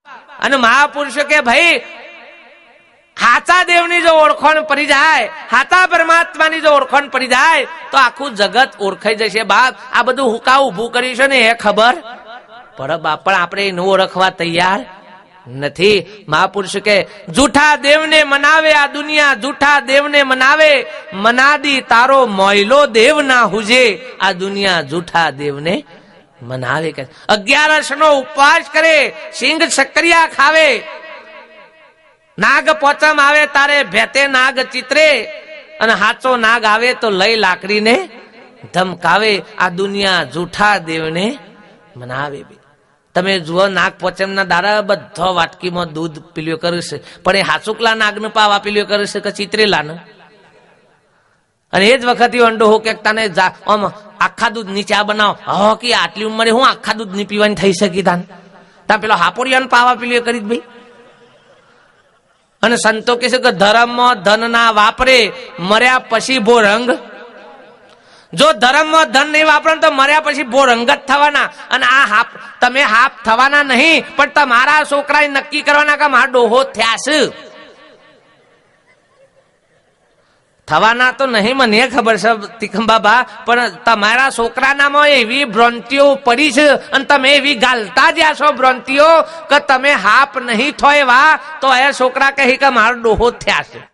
અને મહાપુરુષો કે ભાઈ હાચા દેવની જો ઓળખાણ પડી જાય, હાચા પરમાત્માની જો ઓળખાણ પડી જાય તો આખું જગત ઓળખાઈ જશે. બાપ આ બધું હુકા ઉભું કર્યું છે ને એ ખબર પડે બાપ, પણ આપણે એનું ઓળખવા તૈયાર નથી. મહાપુરુષ કે જૂઠા દેવને મનાવે આ દુનિયા, જૂઠા દેવને મનાવે, મનાદી તારો મોયલો દેવ ના હુજે. આ દુનિયા જૂઠા દેવને મનાવે. 11 નો ઉપવાસ કરે, સિંગ સક્રિયા ખાવે, નાગ પોચમ આવે તારે ભેતે નાગ ચિત્રે, અને હાચો નાગ આવે તો લઈ લાકડીને ધમકાવે. આ દુનિયા જૂઠા દેવને મનાવે. તમે જુઓ નાગ પોચમ ના દાડા બધો વાટકીમાં દૂધ પીલ્યો કરે છે, પણ એ હાચુકલા નાગ ને પાવા પીલ્યો કરે છે કે ચિત્રેલા ને. અને એ જ વખત અંડો હો કે તને આમ આખા દૂધ ની ચા બનાવો, હો કે આટલી ઉંમરે હું આખા દૂધ ની પીવાની થઈ શકી તાન તા પેલો હાપોડિયાને પાવા પીલ્યો કરી ભાઈ. અને સંતો કે છે કે ધર્મ ધન ના વાપરે, મર્યા પછી ભો રંગ. જો ધર્મ ધન નહીં વાપરો તો મર્યા પછી ભો રંગ જ થવાના. અને આ હાપ તમે હાપ થવાના નહીં, પણ તમારા છોકરાએ નક્કી કરવાના કે મારા ડોહો થયા છે. થવાના તો નહીં મને ખબર છે તિકંબાબા, પણ તમારા છોકરાનામાં એવી ભ્રાંતિઓ પડી છે અને તમે એવી ગાલતા જ્યાં છો ભ્રાંતિઓ કે તમે હાપ નહીં થોય વા તો એ છોકરા કહી કે મારો ડોહો થયા છે.